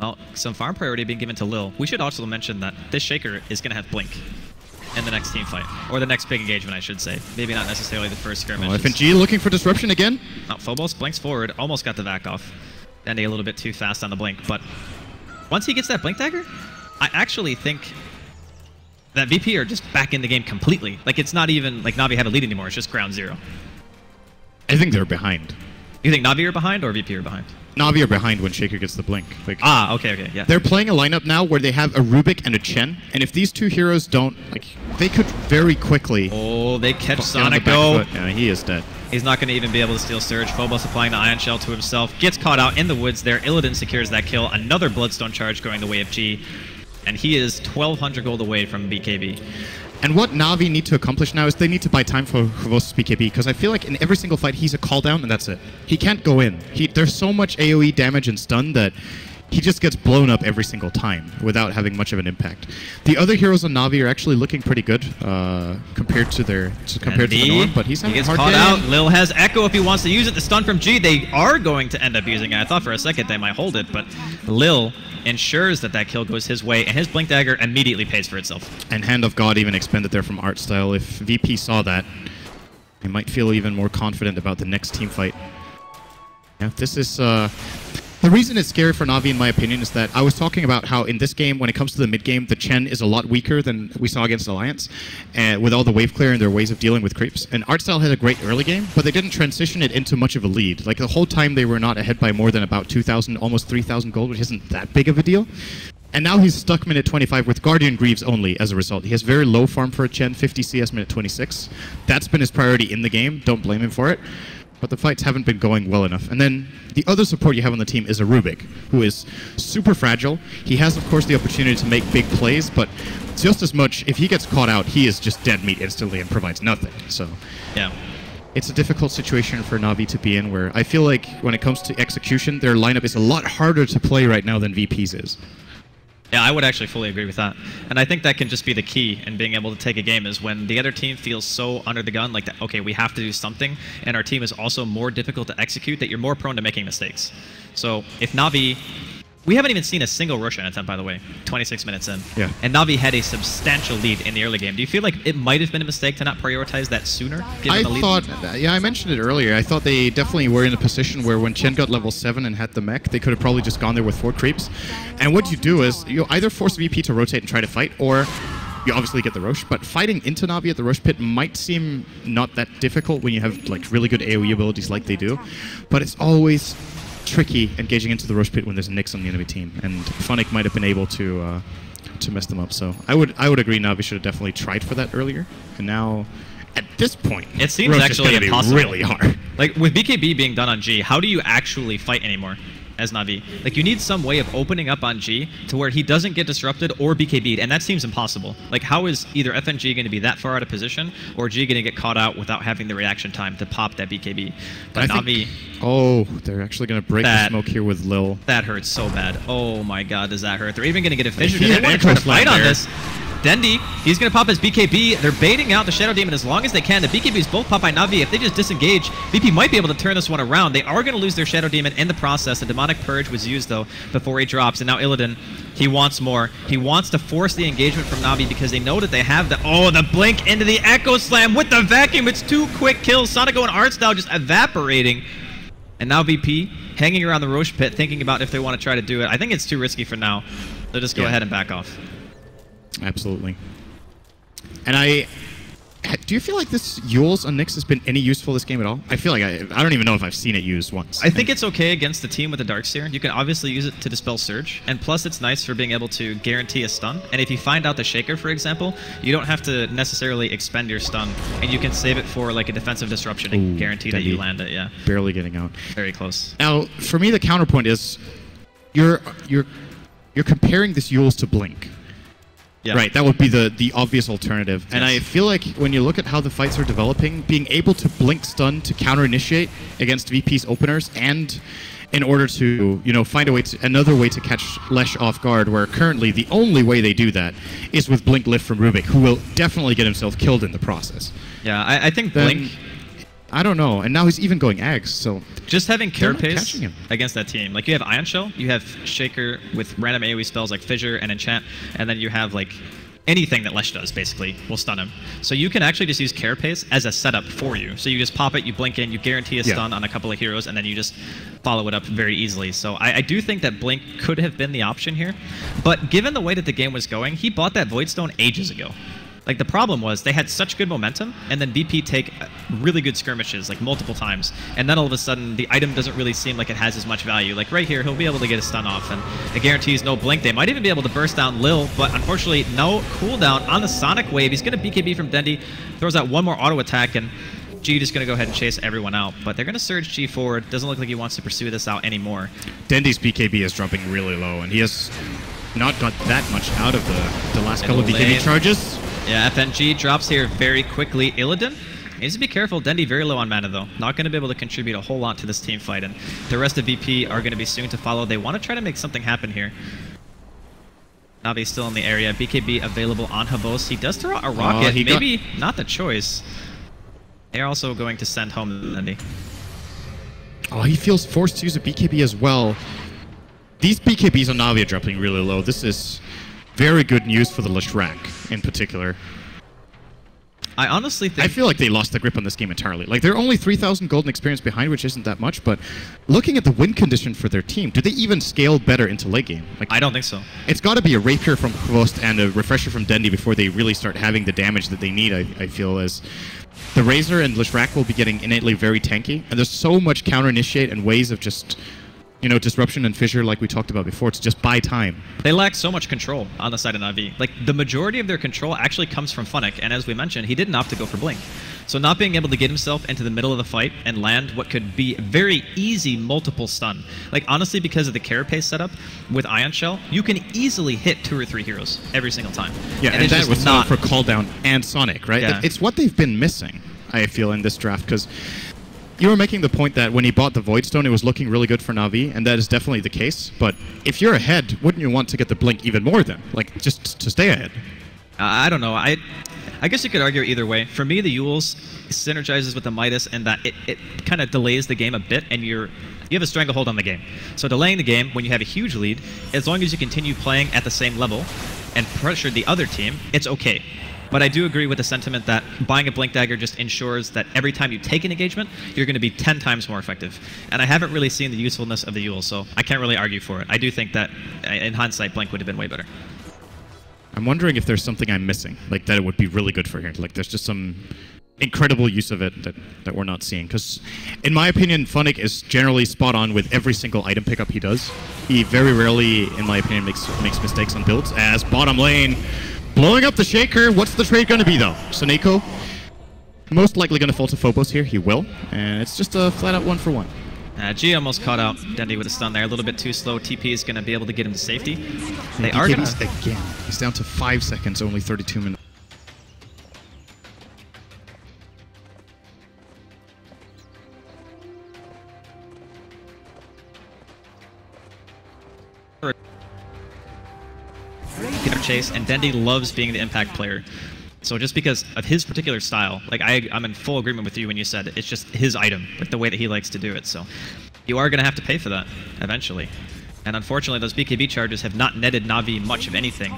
Well, some farm priority being given to Lil. We should also mention that this Shaker is going to have Blink in the next team fight. Or the next big engagement, I should say. Maybe not necessarily the first skirmish. Oh, FNG looking for disruption again? Oh, Phobos blinks forward. Almost got the vac off. Ending a little bit too fast on the blink. But once he gets that Blink Dagger, I actually think that VP are just back in the game completely. Like, it's not even like Navi had a lead anymore. It's just ground zero. I think they're behind. You think Navi are behind or VP are behind? Navi are behind when Shaker gets the blink. Like, okay, yeah. They're playing a lineup now where they have a Rubik and a Chen, and if these 2 heroes don't, like, they could very quickly... Oh, they catch Sonic go. Yeah, he is dead. He's not going to even be able to steal Surge. Phobos applying the Ion Shell to himself. Gets caught out in the woods there. Illidan secures that kill. Another Bloodstone charge going the way of G. and he is 1,200 gold away from BKB. And what Na'Vi need to accomplish now is they need to buy time for Hvosta's BKB, because I feel like in every single fight he's a call down and that's it. He can't go in. There's so much AoE damage and stun that he just gets blown up every single time without having much of an impact. The other heroes on Na'Vi are actually looking pretty good compared to the norm, but he's having a hard caught game. out. Lil has Echo if he wants to use it. The stun from G, they are going to end up using it. I thought for a second they might hold it, but Lil ensures that that kill goes his way, and his Blink Dagger immediately pays for itself. And Hand of God even expended there from Art Style. If VP saw that, he might feel even more confident about the next team fight. Yeah, this is... The reason it's scary for Na'Vi, in my opinion, is that I was talking about how in this game, when it comes to the mid-game, the Chen is a lot weaker than we saw against Alliance, with all the wave clear and their ways of dealing with creeps. And Artstyle had a great early game, but they didn't transition it into much of a lead. Like, the whole time they were not ahead by more than about 2,000, almost 3,000 gold, which isn't that big of a deal. And now he's stuck minute 25 with Guardian Greaves only as a result. He has very low farm for a Chen, 50 CS minute 26. That's been his priority in the game. Don't blame him for it. But the fights haven't been going well enough. And then the other support you have on the team is a Rubik, who is super fragile. He has, of course, the opportunity to make big plays, but just as much, if he gets caught out, he is just dead meat instantly and provides nothing. So yeah, it's a difficult situation for Na'Vi to be in, where I feel like when it comes to execution, their lineup is a lot harder to play right now than VP's is. Yeah, I would actually fully agree with that. And I think that can just be the key in being able to take a game, is when the other team feels so under the gun, like, that, okay, we have to do something, and our team is also more difficult to execute, that you're more prone to making mistakes. So if Na'Vi... We haven't even seen a single Roshan attempt, by the way, 26 minutes in. Yeah. And Na'Vi had a substantial lead in the early game. Do you feel like it might have been a mistake to not prioritize that sooner? I mentioned it earlier. I thought they definitely were in a position where when Chen got level 7 and had the mech, they could have probably just gone there with 4 creeps. And what you do is you either force VP to rotate and try to fight, or you obviously get the Rosh. But fighting into Na'Vi at the Rosh pit might seem not that difficult when you have like really good AoE abilities like they do. But it's always tricky engaging into the Rosh pit when there's a Nyx on the enemy team, and Funnick might have been able to mess them up. So I would agree Na'Vi should have definitely tried for that earlier. And now, at this point, it seems Rosh actually is gonna impossible. be really hard. Like with BKB being done on G, how do you actually fight anymore as Na'Vi? Like, you need some way of opening up on G to where he doesn't get disrupted or BKB'd, and that seems impossible. Like, how is either FNG going to be that far out of position, or G going to get caught out without having the reaction time to pop that BKB? But Na'Vi... Oh, they're actually going to break the smoke here with Lil. That hurts so bad. Oh my god, does that hurt? They're even going to get a fissure. They want to try to fight on this. Dendi, he's going to pop his BKB. They're baiting out the Shadow Demon as long as they can. The BKBs both pop by Na'Vi. If they just disengage, VP might be able to turn this one around. They are going to lose their Shadow Demon in the process. The Demonic Purge was used, though, before he drops. And now Illidan, he wants more. He wants to force the engagement from Na'Vi because they know that they have the... Oh, the blink into the Echo Slam with the vacuum. It's 2 quick kills. Sonico and Artstyle just evaporating. And now VP hanging around the Rosh pit, thinking about if they want to try to do it. I think it's too risky for now. They'll just go ahead and back off. Absolutely. And do you feel like this Yules on Nyx has been any useful this game at all? I feel like I don't even know if I've seen it used once. I think it's okay against the team with the Darkseer. You can obviously use it to dispel Surge, and plus it's nice for being able to guarantee a stun. And if you find out the Shaker, for example, you don't have to necessarily expend your stun, and you can save it for like a defensive disruption and guarantee that you land it. Yeah, barely getting out. Very close. Now, for me, the counterpoint is you're comparing this Yules to Blink. Yeah. Right, that would be the obvious alternative. Yes. And I feel like when you look at how the fights are developing, being able to blink stun to counter-initiate against VP's openers, and in order to, find another way to catch Lesh off guard, where currently the only way they do that is with blink lift from Rubik, who will definitely get himself killed in the process. Yeah, I think blink... I don't know, and now he's even going Ags, so... Just having Carapace against that team. Like, you have Ion Shell, you have Shaker with random AoE spells like Fissure and Enchant, and then you have, like, anything that Lesh does, basically, will stun him. So you can actually just use Carapace as a setup for you. So you just pop it, you blink in, you guarantee a stun on a couple of heroes, and then you just follow it up very easily. So I do think that Blink could have been the option here, but given the way that the game was going, he bought that Voidstone ages ago. Like, the problem was they had such good momentum, and then VP take really good skirmishes, like, multiple times, and then all of a sudden the item doesn't really seem like it has as much value. Like, right here, he'll be able to get a stun off, and it guarantees no blink. They might even be able to burst down Lil, but unfortunately, no cooldown on the Sonic Wave. He's going to BKB from Dendi, throws out one more auto attack, and G just going to go ahead and chase everyone out. But they're going to surge G forward. Doesn't look like he wants to pursue this out anymore. Dendi's BKB is dropping really low, and he has not got that much out of the last couple of BKB charges. Yeah, FNG drops here very quickly. Illidan needs to be careful. Dendi very low on mana, though. Not going to be able to contribute a whole lot to this team fight, and the rest of VP are going to be soon to follow. They want to try to make something happen here. Navi's still in the area. BKB available on Havos. He does throw out a rocket. Maybe not the choice. They're also going to send home Dendi. Oh, he feels forced to use a BKB as well. These BKBs on Navi are dropping really low. This is very good news for the Leshrac in particular. I honestly think... I feel like they lost the grip on this game entirely. Like, they're only 3,000 golden experience behind, which isn't that much, but looking at the win condition for their team, do they even scale better into late game? Like, I don't think so. It's got to be a Rapier from Kvost and a Refresher from Dendi before they really start having the damage that they need, I feel, as the Razor and Leshrac will be getting innately very tanky, and there's so much counter-initiate and ways of just... you know, disruption and fissure like we talked about before, to just buy time. They lack so much control on the side of Navi. Like, the majority of their control actually comes from Funnick, and as we mentioned, he didn't opt to go for Blink. So not being able to get himself into the middle of the fight and land what could be very easy multiple stun. Like, honestly, because of the Carapace setup with Ion Shell, you can easily hit 2 or 3 heroes every single time. Yeah, and that was not for Call Down and Sonic, right? Yeah. It's what they've been missing, I feel, in this draft, because you were making the point that when he bought the Void Stone, it was looking really good for Navi, and that is definitely the case. But if you're ahead, wouldn't you want to get the Blink even more then? Like, just to stay ahead? I don't know. I guess you could argue either way. For me, the Eul's synergizes with the Midas in that it kind of delays the game a bit, and you have a stranglehold on the game. So delaying the game when you have a huge lead, as long as you continue playing at the same level and pressure the other team, it's okay. But I do agree with the sentiment that buying a Blink Dagger just ensures that every time you take an engagement, you're going to be 10 times more effective. And I haven't really seen the usefulness of the Eul, so I can't really argue for it. I do think that, in hindsight, Blink would have been way better. I'm wondering if there's something I'm missing, like that it would be really good for here. Like, there's just some incredible use of it that we're not seeing. Because, in my opinion, Funnick is generally spot on with every single item pickup he does. He very rarely, in my opinion, makes mistakes on builds. As bottom lane... blowing up the Shaker. What's the trade going to be, though? Soneko, most likely going to fall to Phobos here. He will. And it's just a flat-out 1-for-1. G almost caught out Dendi with a stun there. A little bit too slow. TP is going to be able to get him to safety. They are going to... again. He's down to 5 seconds, only 32 minutes. Chase, and Dendi loves being the impact player. So just because of his particular style, like I'm in full agreement with you when you said it's just his item, like the way that he likes to do it. So you are going to have to pay for that eventually. And unfortunately, those BKB charges have not netted Navi much of anything.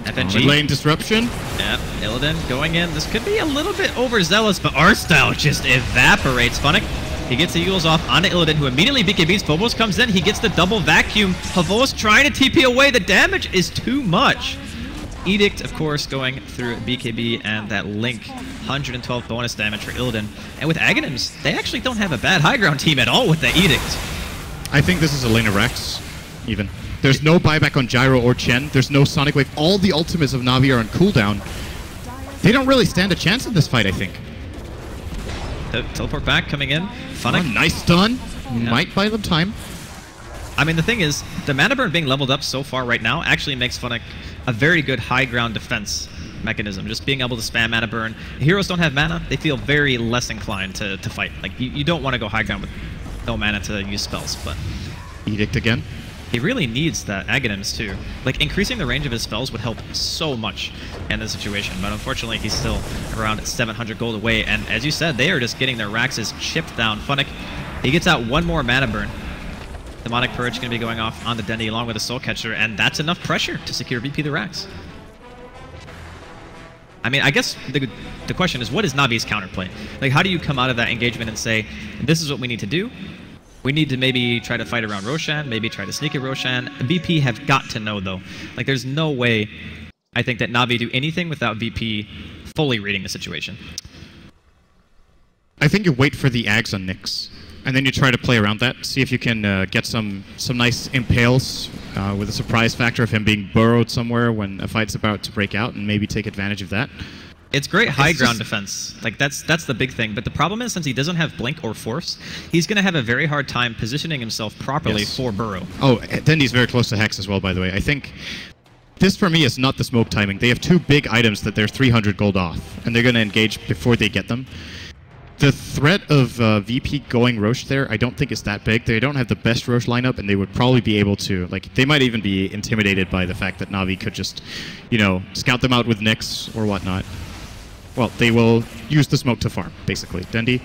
FNG. Lane disruption. Yeah, Illidan going in. This could be a little bit overzealous, but our style just evaporates. Funnick. He gets the Eul's off onto Illidan, who immediately BKBs. Phobos comes in. He gets the double vacuum. Havos trying to TP away. The damage is too much. Edict, of course, going through BKB and that Link. 112 bonus damage for Illidan. And with Aghanims, they actually don't have a bad high ground team at all with the Edict. I think this is a lane of Rex, even. There's no buyback on Gyro or Chen. There's no Sonic Wave. All the ultimates of Navi are on cooldown. They don't really stand a chance in this fight, I think. Teleport back, coming in. Funnick. Oh, nice stun. Yeah. Might buy them time. I mean, the thing is, the mana burn being leveled up so far right now actually makes Funnick a very good high ground defense mechanism. Just being able to spam mana burn. Heroes don't have mana. They feel very less inclined to fight. Like, you don't want to go high ground with no mana to use spells, but... Edict again. He really needs that Aghanims too. Like, increasing the range of his spells would help so much in this situation, but unfortunately he's still around 700 gold away, and as you said, they are just getting their Raxes chipped down. Funnick, he gets out one more mana burn. Demonic Purge going to be going off on the Dendi along with the Soul Catcher, and that's enough pressure to secure VP the Rax. I mean, I guess the question is, what is Navi's counterplay? Like, how do you come out of that engagement and say, this is what we need to do? We need to maybe try to fight around Roshan, maybe try to sneak at Roshan. VP have got to know, though. Like, there's no way, I think, that Navi do anything without VP fully reading the situation. I think you wait for the Ags on Nyx, and then you try to play around that. See if you can get some nice impales with a surprise factor of him being burrowed somewhere when a fight's about to break out, and maybe take advantage of that. It's great high ground defense. Like that's the big thing. But the problem is, since he doesn't have blink or force, he's going to have a very hard time positioning himself properly for burrow. Oh, Dendy's very close to Hex as well, by the way. I think this for me is not the smoke timing. They have two big items that they're 300 gold off, and they're going to engage before they get them. The threat of VP going Roche there, I don't think is that big. They don't have the best Roche lineup, and they would probably be able to, like, they might even be intimidated by the fact that Na'Vi could just, you know, scout them out with Nyx or whatnot. Well, they will use the smoke to farm, basically. Dendy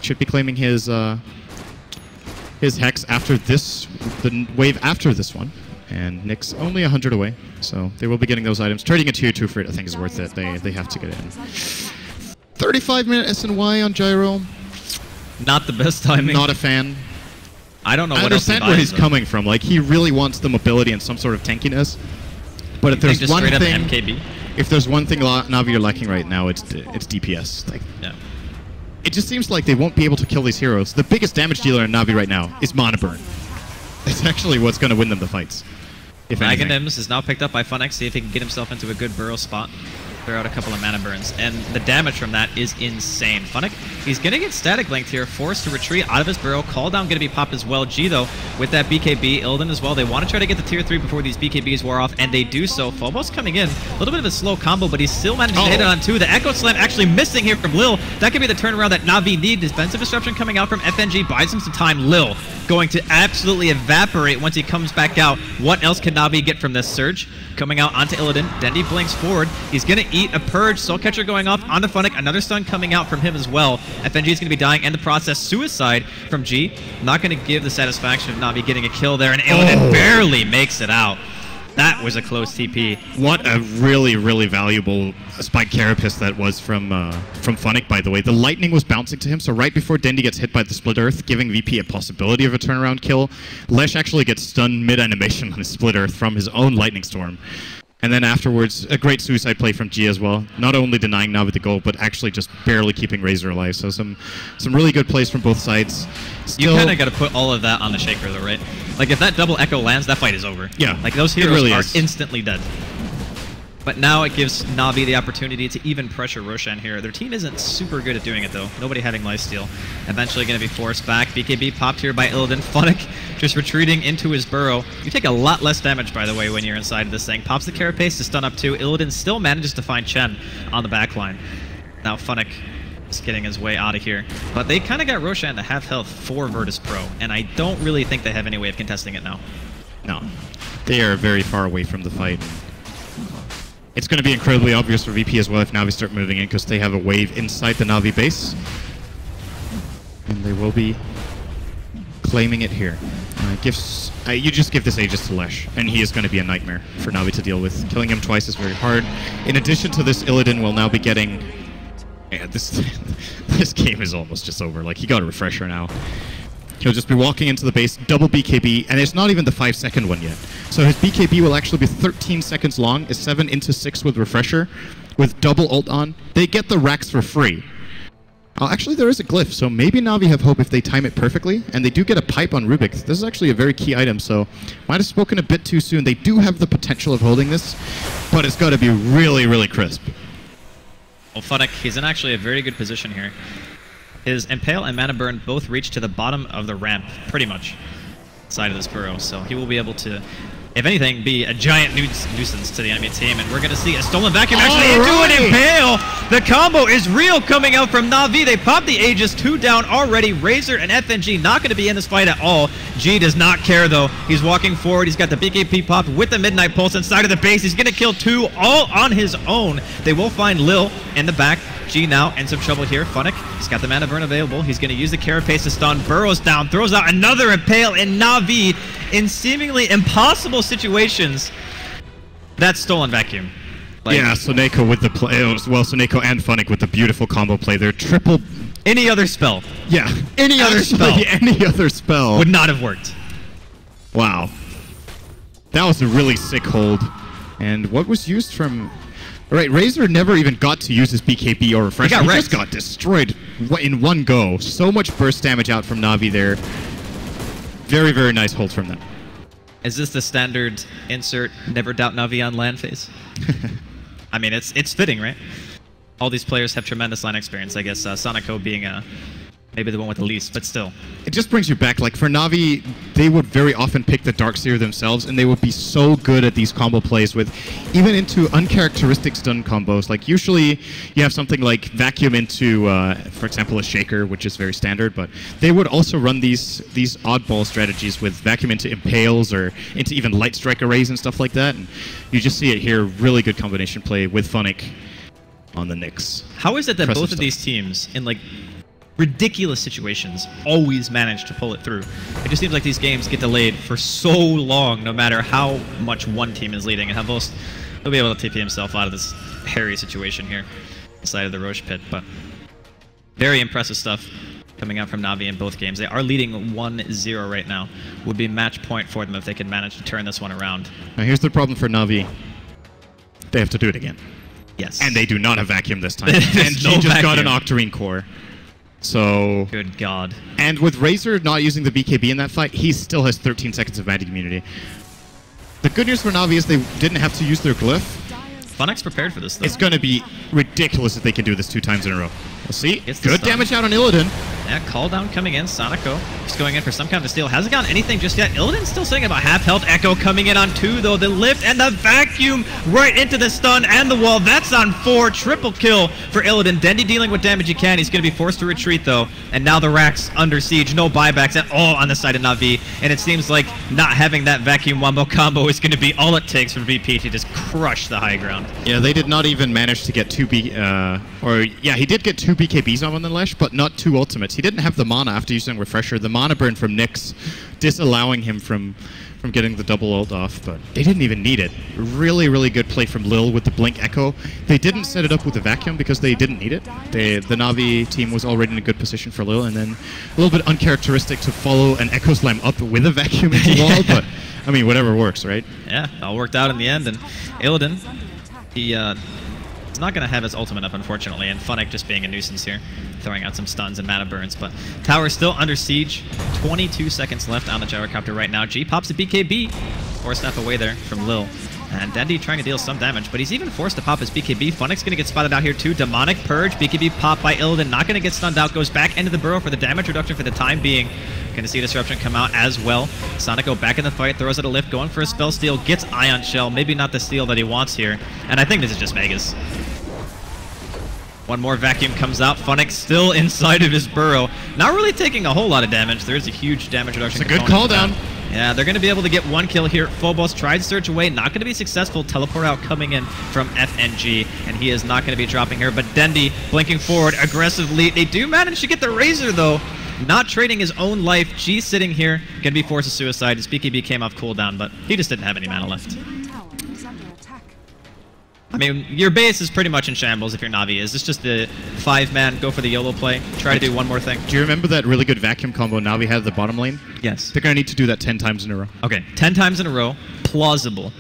should be claiming his Hex after this, the wave after this one. And Nyx only 100 away, so they will be getting those items. Trading a tier 2 for it, I think, is worth it. They have to get it in. 35-minute SNY on Gyro. Not the best timing. Not a fan. I don't know what understand else where he's coming from. Like, he really wants the mobility and some sort of tankiness. But if there's one thing... MKB? If there's one thing Na'Vi are lacking right now, it's DPS. Like, yeah. It just seems like they won't be able to kill these heroes. The biggest damage dealer in Na'Vi right now is Mana Burn. It's actually what's going to win them the fights. Aghanim's is now picked up by Funnex. See if he can get himself into a good burrow spot. Throw out a couple of Mana Burns. And the damage from that is insane. Funnex, he's going to get static linked here, forced to retreat out of his burrow. Call down going to be popped as well. G, though, with that BKB. Illidan as well. They want to try to get the tier 3 before these BKBs wear off, and they do so. Phobos coming in. A little bit of a slow combo, but he's still managing to hit it on 2. The Echo Slam actually missing here from Lil. That could be the turnaround that Na'Vi need. Defensive disruption coming out from FNG buys him some time. Lil going to absolutely evaporate once he comes back out. What else can Na'Vi get from this surge? Coming out onto Illidan. Dendy blinks forward. He's going to eat a Purge. Soul Catcher going off onto Funnex. Another stun coming out from him as well. FNG is going to be dying in the process. Suicide from G. Not going to give the satisfaction of Na'Vi getting a kill there. And Illidan barely makes it out. That was a close TP. What a really, really valuable spike carapace that was from Funnex, by the way. The lightning was bouncing to him, so right before Dendy gets hit by the Split Earth, giving VP a possibility of a turnaround kill, Lesh actually gets stunned mid-animation on his Split Earth from his own Lightning Storm. And then afterwards, a great suicide play from G as well. Not only denying Na'Vi the goal, but actually just barely keeping Razor alive. So some really good plays from both sides. Still, you kind of got to put all of that on the Shaker, though, right? Like, if that double Echo lands, that fight is over. Yeah. Like, those heroes really are instantly dead. But now it gives Na'Vi the opportunity to even pressure Roshan here. Their team isn't super good at doing it, though. Nobody having lifesteal. Eventually going to be forced back. BKB popped here by Illidan. Funnex just retreating into his burrow. You take a lot less damage, by the way, when you're inside of this thing. Pops the carapace to stun up 2. Illidan still manages to find Chen on the backline. Now Funnex is getting his way out of here. But they kind of got Roshan to half health for Virtus.Pro, and I don't really think they have any way of contesting it now. No. They are very far away from the fight. It's going to be incredibly obvious for VP as well if Na'Vi start moving in, because they have a wave inside the Na'Vi base. And they will be claiming it here. You just give this Aegis to Lesh, and he is going to be a nightmare for Na'Vi to deal with. Killing him twice is very hard. In addition to this, Illidan will now be getting... Yeah, this game is almost just over. Like, he got a refresher now. He'll just be walking into the base, double BKB, and it's not even the 5-second one yet. So his BKB will actually be 13 seconds long, is 7 into 6 with refresher, with double ult on. They get the racks for free. Actually, there is a glyph, so maybe Na'Vi have hope if they time it perfectly, and they do get a pipe on Rubik. This is actually a very key item, so might have spoken a bit too soon. They do have the potential of holding this, but it's got to be really, really crisp. Well, Funnex, he's in actually a very good position here. His Impale and Mana Burn both reach to the bottom of the ramp, pretty much, side of this burrow. So he will be able to, if anything, be a giant nuisance to the enemy team. And we're going to see a Stolen Vacuum actually into an Impale. The combo is real coming out from Na'Vi. They pop the Aegis, 2 down already. Razor and FNG not going to be in this fight at all. G does not care, though. He's walking forward. He's got the BKP pop with the Midnight Pulse inside of the base. He's going to kill 2 all on his own. They will find Lil in the back. G now in some trouble here. Funnex, he's got the Mana Burn available. He's going to use the Carapace to stun. Burrows down, throws out another Impale, and Na'Vi, in seemingly impossible situations, that's Stolen Vacuum. Like, yeah, Soneko with the play. Well, Soneko and Funnex with the beautiful combo play. They're triple. Any other spell. Yeah, any other spell would not have worked. Wow. That was a really sick hold. And what was used from... Alright, Razor never even got to use his BKB or refresher. He just got destroyed in one go. So much burst damage out from Na'Vi there. Very, very nice hold from them. Is this the standard insert never doubt Na'Vi on land phase? I mean, it's fitting, right? all these players have tremendous line experience. I guess Sonico being maybe the one with the least, but still. It just brings you back, like for Na'Vi, they would very often pick the Darkseer themselves, and they would be so good at these combo plays with even into uncharacteristic stun combos. Like usually you have something like Vacuum into, for example, a Shaker, which is very standard, but they would also run these oddball strategies with Vacuum into Impales or into even Light Strike Arrays and stuff like that. And you just see it here, really good combination play with Funnick on the Nyx. How is it that both of these teams, in like ridiculous situations, always manage to pull it through? It just seems like these games get delayed for so long, no matter how much one team is leading, and Havos will be able to TP himself out of this hairy situation here inside of the Roche pit. But very impressive stuff coming out from Na'Vi in both games. They are leading 1-0 right now. Would be match point for them if they could manage to turn this one around. Now here's the problem for Na'Vi. They have to do it again. Yes. And they do not have Vacuum this time. And no he just Vacuum. got an Octarine core. So... Good God. And with Razor not using the BKB in that fight, he still has 13 seconds of magic immunity. The good news for Na'Vi is they didn't have to use their glyph. Funnick's prepared for this, though. It's going to be ridiculous if they can do this 2 times in a row. We'll see. Good damage out on Illidan. Yeah, call down coming in. Sonico just going in for some kind of steal. Hasn't gotten anything just yet. Illidan's still sitting about half health. Echo coming in on 2, though. The lift and the vacuum right into the stun and the wall. That's on 4. Triple kill for Illidan. Dendy dealing with damage he can. He's going to be forced to retreat, though. And now the Rax under siege. No buybacks at all on the side of Na'Vi. And it seems like not having that vacuum wombo combo is going to be all it takes for VP to just crush the high ground. Yeah, they did not even manage to get 2 he did get 2 BKBs on the Lesh, but not 2 ultimates. He didn't have the mana after using Refresher. The mana burn from Nyx disallowing him from getting the double ult off, but they didn't even need it. Really, really good play from Lil with the Blink Echo. They didn't set it up with the Vacuum because they didn't need it. The Na'Vi team was already in a good position for Lil, and then a little bit uncharacteristic to follow an Echo Slam up with a Vacuum into the wall, but I mean, whatever works, right? Yeah, all worked out in the end, and Illidan, he's not going to have his ultimate up, unfortunately, and Funnick just being a nuisance here, throwing out some stuns and mana burns. But tower still under siege. 22 seconds left on the gyrocopter right now. G pops a BKB, 4 step away there from Lil. And Dendy trying to deal some damage, but he's even forced to pop his BKB. Funnick's going to get spotted out here too. Demonic Purge, BKB pop by Illidan, not going to get stunned out, goes back into the burrow for the damage reduction for the time being. Going to see Disruption come out as well. Sonico back in the fight, throws out a lift, going for a spell steal, gets Ion Shell, maybe not the steal that he wants here. And I think this is just Megas. One more vacuum comes out. Funnick still inside of his burrow. Not really taking a whole lot of damage. There is a huge damage reduction. It's a good call down. Yeah, they're going to be able to get 1 kill here. Phobos tried to surge away. Not going to be successful. Teleport out coming in from FNG. And he is not going to be dropping here. But Dendy blinking forward. Aggressive lead. They do manage to get the Razor, though. Not trading his own life. G sitting here. Going to be forced to suicide. His BKB came off cooldown, but he just didn't have any mana left. I mean, your base is pretty much in shambles if you're Na'Vi. Is this just the 5-man, go for the YOLO play, try to do one more thing? Do you remember that really good vacuum combo Na'Vi had at the bottom lane? Yes. They're going to need to do that 10 times in a row. Okay, 10 times in a row, plausible.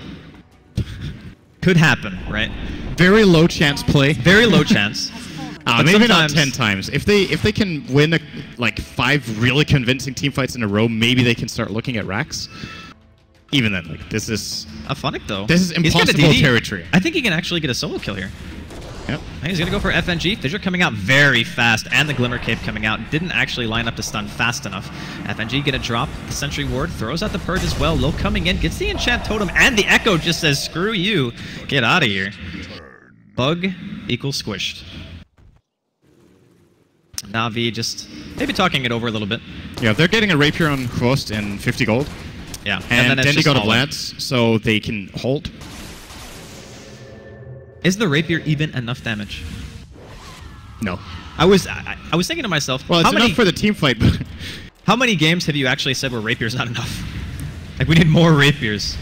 Could happen, right? Very low chance play. Very low chance. Maybe not 10 times. If they can win like 5 really convincing team fights in a row, maybe they can start looking at racks. Even then, like, this is... Funnick, though. This is impossible territory. I think he can actually get a solo kill here. Yep. And he's going to go for FNG. Fissure coming out very fast, and the Glimmer Cape coming out. Didn't actually line up to stun fast enough. FNG going to drop the Sentry Ward, throws out the Purge as well. Low coming in, gets the Enchant Totem, and the Echo just says, screw you. Get out of here. Bug equals squished. Na'Vi just maybe talking it over a little bit. Yeah, they're getting a Rapier on Quost and 50 gold. Yeah, and then Dendy got a Lance, so they can hold. Is the Rapier even enough damage? No. I was thinking to myself, well, it's enough for the team fight, but... How many games have you actually said where Rapier's not enough? Like, we need more Rapiers.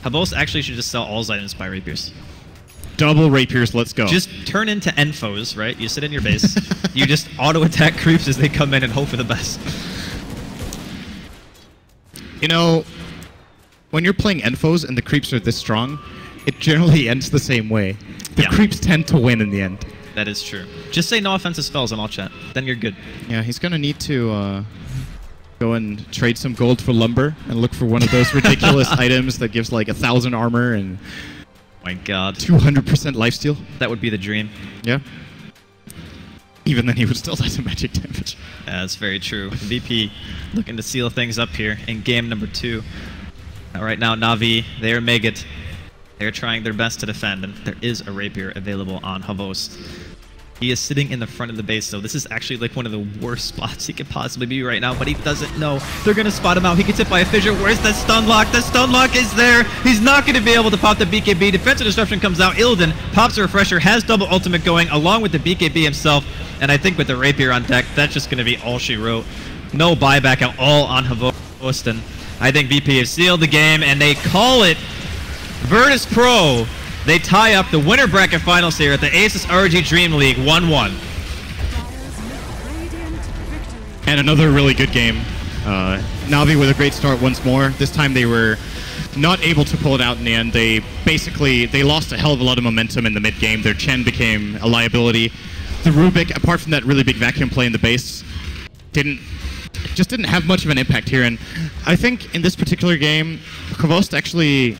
Habos actually should just sell all his items by Rapiers. Double Rapiers, let's go. Just turn into Enfos, right? You sit in your base, you just auto-attack creeps as they come in and hope for the best. You know, when you're playing Enfos and the creeps are this strong, it generally ends the same way. The creeps tend to win in the end. That is true. Just say no offensive spells in all chat. Then you're good. Yeah, he's going to need to go and trade some gold for lumber and look for one of those ridiculous items that gives like 1,000 armor and my god. 200% lifesteal. That would be the dream. Yeah. Even then, he would still die to magic damage. Yeah, that's very true. VP looking to seal things up here in game number 2. Right now, Na'Vi, they're Megit. They're trying their best to defend, and there is a rapier available on Havos. He is sitting in the front of the base, so this is actually like one of the worst spots he could possibly be right now, but he doesn't know. They're going to spot him out. He gets hit by a fissure. Where's the stun lock? The stun lock is there. He's not going to be able to pop the BKB. Defensive Disruption comes out. Illidan pops a refresher, has double ultimate going, along with the BKB himself, and I think with the rapier on deck, that's just going to be all she wrote. No buyback at all on Havos, and I think VP has sealed the game, and they call it Virtus.Pro. They tie up the winner bracket finals here at the ASUS ROG DreamLeague 1-1. And another really good game. Na'Vi with a great start once more. This time they were not able to pull it out in the end. They lost a hell of a lot of momentum in the mid game. Their Chen became a liability. The Rubik, apart from that really big vacuum play in the base, just didn't have much of an impact here. And I think in this particular game, Kavost actually